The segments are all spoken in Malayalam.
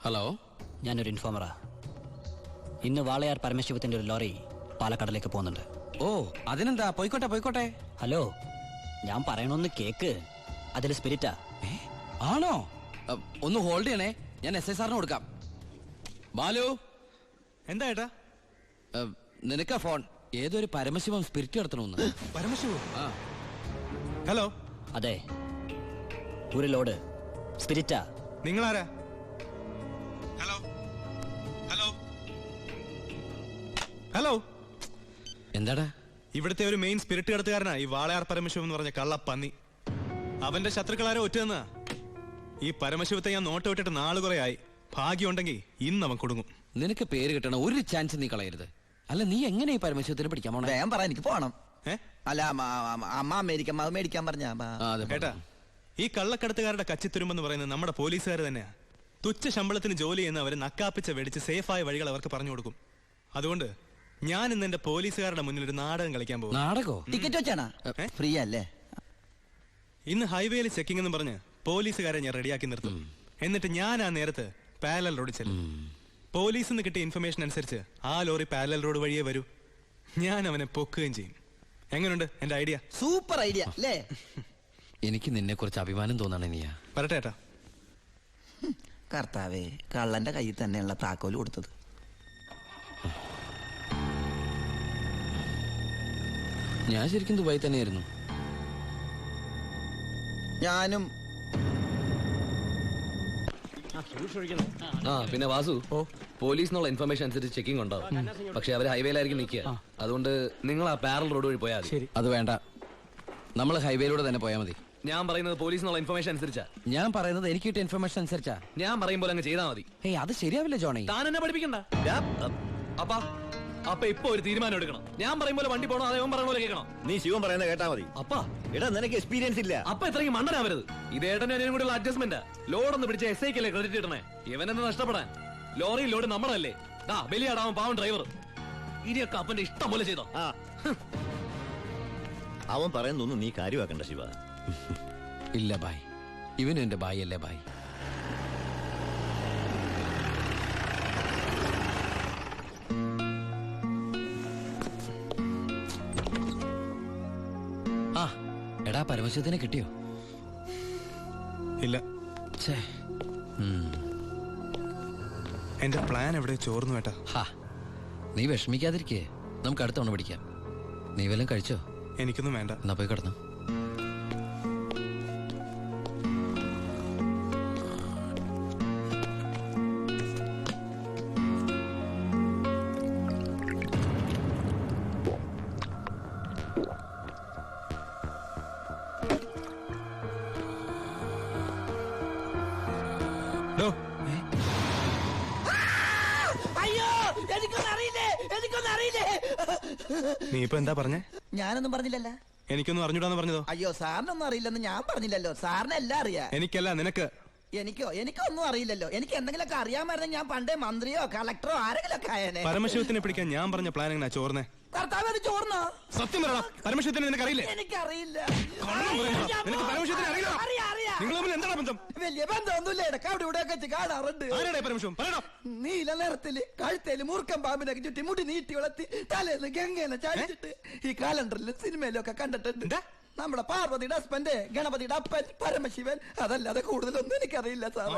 ഹലോ, ഞാനൊരു ഇൻഫോമറാ. ഇന്ന് വാളയാർ പരമശിവത്തിന്റെ ഒരു ലോറി പാലക്കാടിലേക്ക് പോകുന്നുണ്ട്. ഓ അതിനെന്താ, പോയിക്കോട്ടെ പോയിക്കോട്ടെ. ഹലോ, ഞാൻ പറയണൊന്ന് കേക്ക്. അതിൽ സ്പിരിറ്റാ. ആണോ? ഒന്ന് ഹോൾഡ് ചെയ്യണേ, ഞാൻ SI സാറിന് കൊടുക്കാം. ബാലു, എന്താ ഏട്ടാ? നിനക്കാ ഫോൺ. ഏതൊരു പരമശിവം സ്പിരിറ്റ് നടത്തണമെന്ന്. പരമശിവോ? ആ, ഹലോ, അതെ, ഒരു ലോഡ് സ്പിരിറ്റാ. നിങ്ങളാരാ? ഹലോ ഹലോ ഹലോ, എന്താടാ? ഇവിടുത്തെ ഒരു മെയിൻ സ്പിരിറ്റ് കടത്തുകാരനാ ഈ വാളയാർ പരമശിവം എന്ന് പറഞ്ഞ കള്ളപ്പന്നി. അവന്റെ ശത്രുക്കളാരോ ഒറ്റന്നാ. ഈ പരമശിവത്തെ ഞാൻ നോട്ട് വിട്ടിട്ട് നാള് കുറെ ആയി. ഭാഗ്യമുണ്ടെങ്കിൽ ഇന്ന് അവൻ കൊടുങ്ങും. നിനക്ക് പേര് കിട്ടണ ഒരു ചാൻസ് നീ കളയരുത്. അല്ല, നീ എങ്ങനെ ഈ പരമശിവത്തിന് പിടിക്കാൻ പോണേ? വേഗം പറ, എനിക്ക് പോണം. അല്ല, അമ്മ മേടിക്കാൻ പറഞ്ഞ കേട്ടാ, ഈ കള്ളക്കടത്തുകാരുടെ കച്ചിത്തുരുമ്പെന്ന് പറയുന്നത് നമ്മുടെ പോലീസുകാർ തന്നെയാ. തുച്ഛ ശമ്പളത്തിന് ജോലി ചെയ്യുന്നവര് നക്കാപ്പിച്ച വെടിച്ച് സേഫായ വഴികൾ അവർക്ക് പറഞ്ഞു കൊടുക്കും. അതുകൊണ്ട് ഞാൻ ഇന്ന് എന്റെ പോലീസുകാരുടെ മുന്നിൽ ഒരു നാടകം കളിക്കാൻ പോകും. നാടകോ? ടിക്കറ്റ് വെച്ചാണാ? ഫ്രീ അല്ലേ? ഇന്ന് ഹൈവേയിൽ ചെക്കിംഗ് എന്ന് പറഞ്ഞ് പോലീസുകാരെ ഞാൻ റെഡിയാക്കി നിർത്തും. എന്നിട്ട് ഞാൻ ആ നേരത്ത് പാരലൽ റോഡ് ചെല്ലും. പോലീസിൽ നിന്ന് കിട്ടിയ ഇൻഫർമേഷൻ അനുസരിച്ച് ആ ലോറി പാരലൽ റോഡ് വഴിയേ വരൂ. ഞാൻ അവനെ പൊക്കുകയും ചെയ്യും. എങ്ങനെയുണ്ട് എന്റെ ഐഡിയ? സൂപ്പർ ഐഡിയ അല്ലേ? എനിക്ക് നിന്നെ കുറിച്ച് അഭിമാനം തോന്നാണ് നീയാ. വരട്ടെ ഏട്ടാ. കർത്താവേ, കള്ളന്റെ കയ്യിൽ തന്നെയുള്ള താക്കോല് കൊടുത്തത്. ഞാൻ ശരിക്കും ദുബായി തന്നെയായിരുന്നു. ഞാനും. പിന്നെ വാസു, പോലീസിനുള്ള ഇൻഫർമേഷൻ അനുസരിച്ച് ചെക്കിംഗ് ഉണ്ടാവും. പക്ഷെ അവര് ഹൈവേയിലായിരിക്കും നിൽക്കുക. അതുകൊണ്ട് നിങ്ങൾ ആ പാരൽ റോഡ് വഴി പോയാൽ മതി. അത് വേണ്ട, നമ്മൾ ഹൈവേയിലൂടെ തന്നെ പോയാൽ മതി. ഞാൻ പറയുന്നത് പോലീസിനുള്ള ഇൻഫർമേഷൻ അനുസരിച്ചാ. ഞാൻ പറയുന്നത് എനിക്ക് കിട്ടിയ ഇൻഫർമേഷൻ അനുസരിച്ചാ. ഞാൻ പറയുമ്പോൾ അങ്ങ് ചെയ്താൽ മതി. ഏയ്, അത് ശരിയാവില്ല ജോണി. താൻ എന്നെ പഠിപ്പിക്കണ്ട. അപ്പൊ ഇപ്പൊ ഒരു തീരുമാനം എടുക്കണം. ഞാൻ പറയുമ്പോൾ വണ്ടി പോകണോ അതേ പറയുന്ന പോലെ കേൾക്കണം. നീ ശിവൻ പറയുന്നത് കേട്ടാ മതി. അപ്പാ, എടാ, നിനക്ക് എക്സ്പീരിയൻസ് ഇല്ല. അപ്പൊ ഇത്രയും മണ്ടനാവരുത്. ഇത് ഏട്ടനും അനിയനും കൂടെയുള്ള അഡ്ജസ്റ്റ്മെന്റ്. ലോഡൊന്ന് പിടിച്ച SIക്കല്ലേ ക്രെഡിറ്റ് കിട്ടണേ. ഇവനെന്ന് നഷ്ടപ്പെടാൻ. ലോറി ലോഡ് നമ്മളല്ലേ. ബലിയാടാവൻ പാവൻ ഡ്രൈവർ. ഇനിയൊക്കെ അപ്പന്റെ ഇഷ്ടം പോലെ ചെയ്തോ. അവൻ പറയുന്നൊന്നും നീ കാര്യമാക്കണ്ട ശിവ. ഇല്ല ബായ്, ഇവനും എന്റെ ബായ് അല്ലേ ബായ്. ആ എടാ, പരമശിവത്തിനെ കിട്ടിയോ? ഇല്ല, ഛേ. എന്റെ പ്ലാൻ എവിടെ ചോർന്നു ഏട്ടാ. ഹാ, നീ വിഷമിക്കാതിരിക്കേ, നമുക്ക് അടുത്ത തവണ പിടിക്കാം. നീ വല്ലതും കഴിച്ചോ? എനിക്കൊന്നും വേണ്ട. എന്നാ പോയി കിടന്നു. അയ്യോ, എനിക്കൊന്നും അറിയില്ലേ. നീ ഇപ്പൊ എന്താ പറഞ്ഞേ? ഞാനൊന്നും പറഞ്ഞില്ലല്ലോ. എനിക്കൊന്നും അറിഞ്ഞൂടാന്ന് പറഞ്ഞതോ? അയ്യോ, സാറിനൊന്നും അറിയില്ലെന്ന് ഞാൻ പറഞ്ഞില്ലല്ലോ. സാറിന് എല്ലാം അറിയാം. എനിക്കല്ല, നിനക്ക്. എനിക്കൊന്നും അറിയില്ലല്ലോ. എനിക്ക് എന്തെങ്കിലുമൊക്കെ അറിയാമായിരുന്നെങ്കിൽ ഞാൻ പണ്ടേ മന്ത്രിയോ കളക്ടറോ ആരെങ്കിലും ഒക്കെ ആയേനെ. പരമശിവത്തിനെ പിടിക്കാൻ ഞാൻ പറഞ്ഞ പ്ലാൻ എങ്ങനെ ചോർന്നേ? കർത്താവ്, അത് ചോർന്നോ? സത്യം പറയടാ, പരമശിവത്തിനെ നിനക്കറിയില്ലേ? എനിക്കറിയില്ല. നിനക്ക് പരമശിവത്തിനെ അറിയില്ല? നിങ്ങൾ തമ്മിൽ എന്താണ് ബന്ധം? വലിയ ബന്ധമൊന്നുമില്ല. ഇടക്ക് അവിടെ ഇവിടെ വെച്ച് കാണാറുണ്ട്. ആരാടേ പരമശിവം? പറയടാ. നീല നിറത്തില് കഴുത്തേല് മൂർക്കം പാമ്പിനൊക്കെ ചുറ്റി മുടി നീട്ടി വളർത്തി തലേന്ന് ഗംഗേനെ ചാടിച്ചിട്ട് ഈ കാലണ്ടറിലും സിനിമയിലും ഒക്കെ കണ്ടിട്ടുണ്ട്. നമ്മുടെ പാർവതിയുടെ ഹസ്ബൻഡ്, ഗണപതിയുടെ അപ്പൻ പരമശിവൻ. അതല്ലാതെ കൂടുതലൊന്നും എനിക്കറിയില്ല സാർ.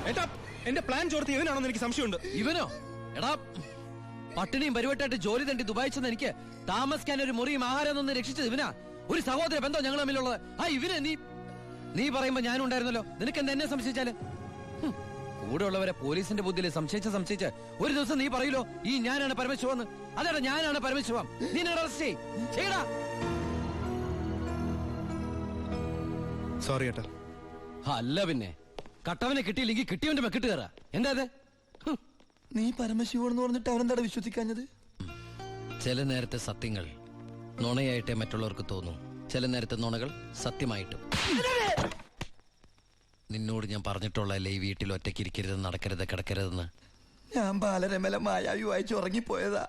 ഏട്ടാ, എന്റെ പ്ലാൻ ചോർത്തി ഇവനാണെന്ന് എനിക്ക് സംശയമുണ്ട്. ഇവനോ? എടാ, പട്ടിണിയും പരിവട്ടായിട്ട് ജോലി തണ്ടി ദുബായി ചെന്ന് എനിക്ക് താമസിക്കാൻ ഒരു മുറിയും ആഹാരം ഒന്ന് രക്ഷിച്ചത് ഇവനാ. ഒരു സഹോദര ബന്ധം ഞങ്ങൾ തമ്മിലുള്ളത്. ആ ഇവനെ നീ പറയുമ്പോ ഞാനും ഉണ്ടായിരുന്നല്ലോ. നിനക്ക് എന്താ എന്നെ സംശയിച്ചാല്? കൂടെ ഉള്ളവരെ പോലീസിന്റെ ബുദ്ധിയിൽ സംശയിച്ച് ഒരു ദിവസം നീ പറയൂലോ, ഈ ഞാനാണ് പരമശിവന്ന്. അതെടാ, ഞാനാണ് പരമശിവം. നീ അറസ്റ്റ് ചെയ്യടാ. സോറി ഏട്ടാ. അല്ല പിന്നെ, കട്ടവനെ കിട്ടിയില്ലെങ്കിൽ കിട്ടിയവന്റെ മെക്കിട്ട് കയറാ. എന്താ അത്? നീ പരമശിവൻ പറഞ്ഞിട്ട് അവനെന്താ വിശ്വസിക്കാഞ്ഞത്? ചില നേരത്തെ സത്യങ്ങൾ നുണയായിട്ടേ മറ്റുള്ളവർക്ക് തോന്നും. ചില നേരത്തെ നുണകൾ സത്യമായിട്ടും. നിന്നോട് ഞാൻ പറഞ്ഞിട്ടുള്ളതല്ലേ ഈ വീട്ടിൽ ഒറ്റയ്ക്ക് ഇരിക്കരുത്, നടക്കരുത്, കിടക്കരുതെന്ന്. ഞാൻ ബാലരമല മായാവി വായിച്ച് ഉറങ്ങിപ്പോയതാ.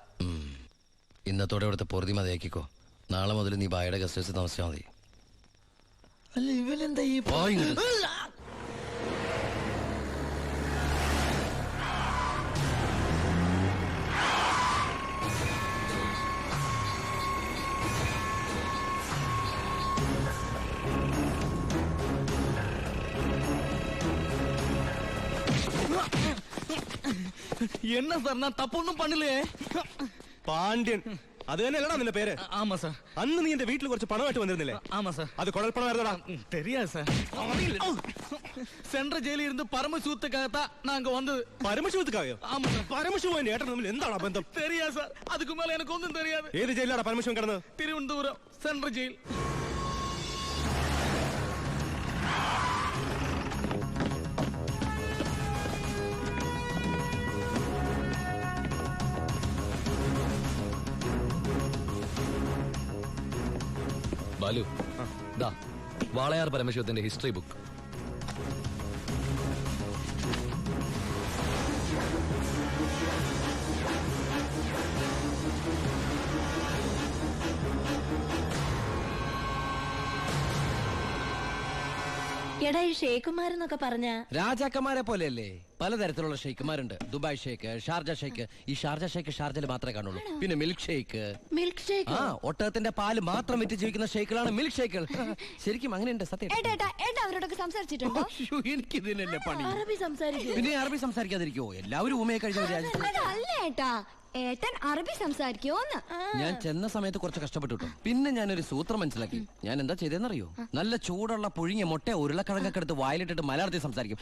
ഇന്നത്തോടെ ഇവിടുത്തെ പൊറുതി മതിയാക്കിക്കോ. നാളെ മുതൽ നീ ബായുടെ ഗസ്റ്റ് ഹൗസിൽ താമസിച്ചാൽ മതി. അല്ല ഇവനെന്താ ഈ പോ ഇങ്ങോട്ട്. என்ன சார் நான் தப்பு ஒன்றும் பண்ணலையே. പാണ്ഡ്യൻ അത് തന്നെയല്ലടാ നിന്റെ പേര്? ஆமா சார். അന്ന് നീ എന്റെ വീട്ടിൽ കുറച്ച് പണമായിട്ട് വന്നിരുന്നില്ലേ? ஆமா சார். അത് കുഴൽപ്പണമായിരുന്നടാ. தெரியாது சார். சென்ற ஜெயிலில் இருந்து பரமசிவத்துக்காகத்தான் நாங்க வந்தது. പരമശിവത്തുക്കായോ? ஆமா சார். പരമശിവൻ ഏട്ടൻ തമ്മിൽ എന്താണ് ബന്ധം? தெரியாது சார். அதுக்கு மேல எனக்கு ஒன்றும் தெரியாது. ഏത് ജയിലാടാ പരമശിവൻ കിടന്നത്? Thiruvananthapuram central jail. ബാലു, ദാ വാളയാർ പരമശിവത്തിന്റെ ഹിസ്റ്ററി ബുക്ക്. എടാ ഈ ഷേഖുമാരെന്നൊക്കെ പറഞ്ഞ രാജാക്കന്മാരെ പോലെയല്ലേ? പലതരത്തിലുള്ള ഷെയ്ക്കുമാരുണ്ട്. ദുബായ് ഷേക്ക്, ഷാർജ ഷേക്ക്. ഈ ഷാർജ ഷേക്ക് ഷാർജയിൽ മാത്രമേ കാണുള്ളൂ. പിന്നെ മിൽക്ക് ഷേക്ക്. Milk shake. ആ, ഒട്ടകത്തിന്റെ പാല് മാത്രം വിറ്റ് ജീവിക്കുന്ന ഷേക്കുകളാണ് മിൽക്ക് ഷേക്കുകൾ. ശരിക്കും അങ്ങനെയുണ്ട്, സത്യം. ഏട്ടാ അവരോടൊക്കെ സംസാരിച്ചിട്ടുണ്ടോ? എനിക്ക് ഇതിനല്ലേ പണി. അറബി സംസാരിക്കും. പിന്നെ അറബി സംസാരിക്കാതിരിക്കോ? എല്ലാവരും ഊമയെ കഴിഞ്ഞ രാജ്യത്ത്. അല്ല ഏട്ടാ, ഏട്ടൻ അറബി സംസാരിക്കോന്ന്. ഞാൻ ചെന്ന സമയത്ത് കുറച്ച് കഷ്ടപ്പെട്ടു കേട്ടോ. പിന്നെ ഞാനൊരു സൂത്രം മനസ്സിലാക്കി. ഞാൻ എന്താ ചെയ്തെന്നറിയോ? നല്ല ചൂടുള്ള പുഴുങ്ങിയ മുട്ട ഉരുളക്കിഴങ്ങൊക്കെ എടുത്ത് വായിലിട്ടിട്ട് മലയാളത്തിൽ സംസാരിക്കും.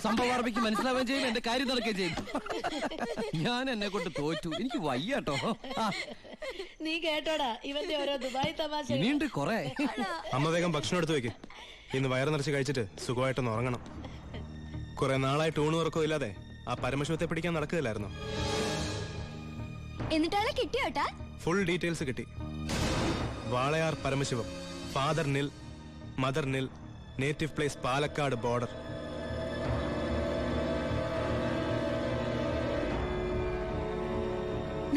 സംഭവം അറബിക്ക് മനസ്സിലാവുകയും ചെയ്യും, എന്റെ കാര്യം നടക്കുകയും ചെയ്യും. ഞാൻ എന്നെ കൊണ്ട് തോറ്റു. എനിക്ക് വയ്യ കേട്ടോ. നീ കേട്ടോടാ ഇവന്റെ ഓരോ ദുബായ് തമാശ. ഇനിയുണ്ട് കൊറേ. അമ്മ വേഗം ഭക്ഷണം എടുത്തു വെക്ക്. ഇന്ന് വയറ് നിറച്ച് കഴിച്ചിട്ട് സുഖമായിട്ടൊന്ന് ഉറങ്ങണം. കുറെ നാളായിട്ട് ഊണ് ഉറക്കവും ഇല്ലാതെ ആ പരമശിവത്തെ പിടിക്കാൻ നടക്കുകയില്ലായിരുന്നു. എന്നിട്ടാണ് കിട്ടിയോട്ടാ? ഫുൾ ഡീറ്റെയിൽസ് കിട്ടി. വാളയാർ പരമശിവം, ഫാദർ നിൽ, മദർ നിൽ, നേറ്റീവ് പ്ലേസ് പാലക്കാട് ബോർഡർ.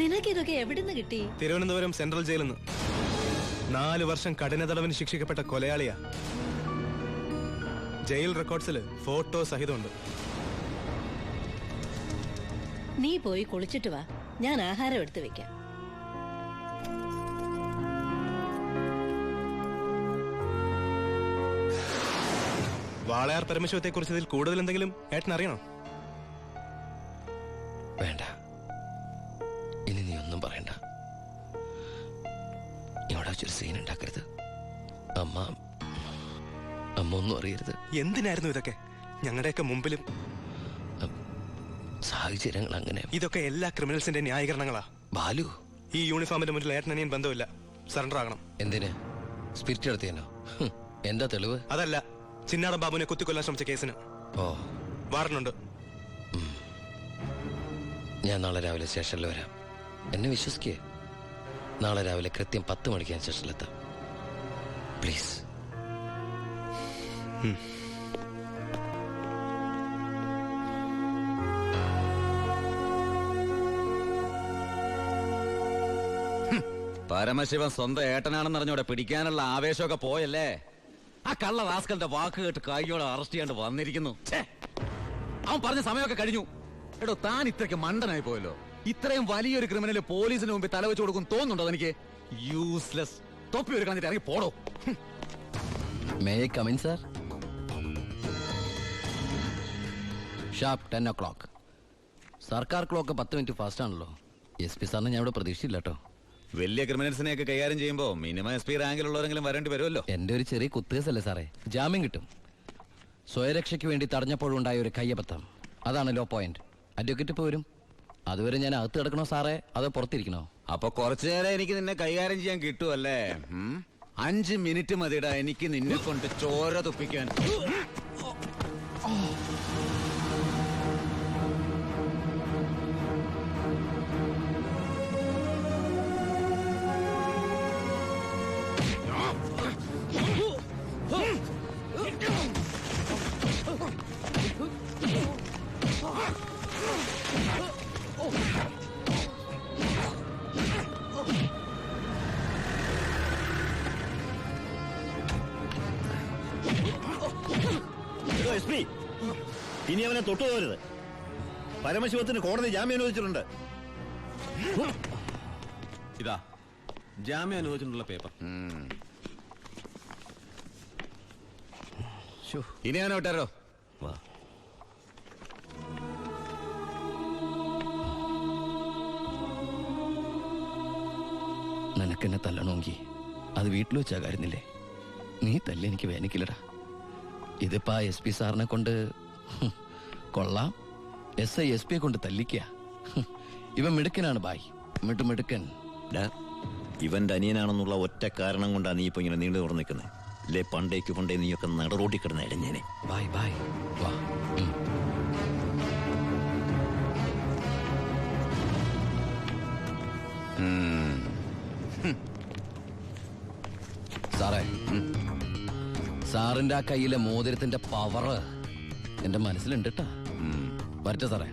നിനക്കിതൊക്കെ എവിടുന്ന് കിട്ടി? തിരുവനന്തപുരം സെൻട്രൽ ജയിലിൽ നിന്ന് 4 വർഷം കഠിന തടവിന് ശിക്ഷിക്കപ്പെട്ട കൊലയാളിയാ. Jail റെക്കോർഡ്സിൽ photo സഹിതമുണ്ട്. നീ പോയി കുളിച്ചിട്ട് വാ, ഞാൻ ആഹാരം എടുത്തു വെക്കാം. വാളയാർ പരമശിവത്തെ കുറിച്ച് ഇതിൽ കൂടുതൽ എന്തെങ്കിലും ഏട്ടൻ അറിയണോ? വേണ്ട, ഇനി നീ ഒന്നും പറയണ്ട. ഇവിടെ വെച്ചൊരു സീൻ ഉണ്ടാക്കരുത്. അമ്മ ഒന്നും അറിയരുത്. എന്തിനായിരുന്നു ഇതൊക്കെ? ഞങ്ങളുടെയൊക്കെ മുമ്പിലും. സാഹചര്യങ്ങൾ അങ്ങനെ. ഇതൊക്കെ എല്ലാ ക്രിമിനൽസിന്റെ ന്യായീകരണങ്ങളാ. ബാലു, ഈ യൂണിഫോമിന്റെ മുന്നിൽ ഏട്ടനനിയൻ ബന്ധമില്ല. സറണ്ടർ ആകണം. എന്തിന്? സ്പിരിറ്റ് എടുത്തേനോ? എന്താ തെളിവ്? അതല്ല, ചിന്നാടൻ ബാബുവിനെ കുത്തിക്കൊല്ലാൻ ശ്രമിച്ച കേസിന്. ഓ, വാറണ്ടുണ്ട്. ഞാൻ നാളെ രാവിലെ സ്റ്റേഷനിൽ വരാം. എന്നെ വിശ്വസിക്കേ. നാളെ രാവിലെ കൃത്യം 10 മണിക്ക് ഞാൻ സ്റ്റേഷനിലെത്താം. പ്ലീസ്. പരമശിവൻ സ്വന്തം ഏട്ടനാണെന്ന് അറിഞ്ഞോടെ പിടിക്കാനുള്ള ആവേശമൊക്കെ പോയല്ലേ? ആ കള്ള റാസ്കലിന്റെ വാക്ക് കേട്ട് കൈയോടെ അറസ്റ്റ് ചെയ്യാണ്ട് വന്നിരിക്കുന്നു. അവൻ പറഞ്ഞ സമയമൊക്കെ കഴിഞ്ഞു. എടോ, താൻ ഇത്രയ്ക്ക് മണ്ടനായി പോയല്ലോ. ഇത്രയും വലിയൊരു ക്രിമിനല് പോലീസിന് മുമ്പിൽ തലവെച്ച് കൊടുക്കും തോന്നുന്നുണ്ടോ എനിക്ക്? യൂസ്ലെസ്. തൊപ്പി ഒരു കളഞ്ഞിട്ട് ഇറങ്ങി പോടോ. May I come in sir? Sharp 10 o'clock. സർക്കാർ ക്ലോക്ക് 10 മിനിറ്റ് ഫാസ്റ്റ് ആണല്ലോ. SP സാറിന് ഞാൻ ഇവിടെ പ്രതീക്ഷിച്ചില്ല കേട്ടോ. വലിയ ക്രിമിനൽസിനെയൊക്കെ കൈകാര്യം ചെയ്യുമ്പോ മിനിമം SP റാങ്കിലുള്ളവരെങ്കിലും വരേണ്ടി വരുമല്ലോ. എന്റെ ഒരു ചെറിയ കുത്തേസല്ലേ സാറേ. ജാമ്യം കിട്ടും. സ്വയരക്ഷയ്ക്ക് വേണ്ടി തടഞ്ഞപ്പോഴുണ്ടായ ഒരു കയ്യബദ്ധം, അതാണ് ലോ പോയിന്റ്. അഡ്വക്കേറ്റ് ഇപ്പൊ വരും. അതുവരെ ഞാൻ അകത്ത് കിടക്കണോ സാറേ, അതോ പുറത്തിരിക്കണോ? അപ്പൊ കുറച്ചു നേരം എനിക്ക് നിന്നെ കൈകാര്യം ചെയ്യാൻ കിട്ടുമല്ലേ? 5 മിനിറ്റ് മതിടാ എനിക്ക് നിന്നെ കൊണ്ട് ചോര തുപ്പിക്കാൻ. SP, ഇനി അവനെ തൊട്ടുപോകരുത്. പരമശിവത്തിന് കോടതി ജാമ്യം അനുവദിച്ചിട്ടുണ്ട്. ഇതാ ജാമ്യം അനുവദിച്ചിട്ടുള്ള പേപ്പർ. ഇനി ഞാൻ വിട്ടാരോ? വാ. നിനക്കെന്നെ തല്ലണമെങ്കിൽ അത് വീട്ടിൽ വെച്ചാ കാര്യമില്ലേ? നീ തല്ലി എനിക്ക് വേനിക്കില്ലടാ. ഇതിപ്പോ SP സാറിനെ കൊണ്ട് കൊള്ളാം, SI SP യെ കൊണ്ട് തല്ലിക്കുക. ഇവൻ മിടുക്കനാണ് ബായ്, മിടുക്കൻ. ഇവന്റെ അനിയനാണെന്നുള്ള ഒറ്റ കാരണം കൊണ്ടാണ് നീ ഇപ്പൊ ഇങ്ങനെ നീണ്ടു തുറന്നു നിൽക്കുന്നത്. അല്ലേ പണ്ടേ നീയൊക്കെ നടറോട്ടി കിടന്ന ഇടഞ്ഞേനെ. ബായ് ബായ് വാ. സാറേ, സാറിന്റെ ആ കയ്യിലെ മോതിരത്തിന്റെ പവർ എന്റെ മനസ്സിലുണ്ട് കേട്ടാ. വരട്ടെ സാറേ.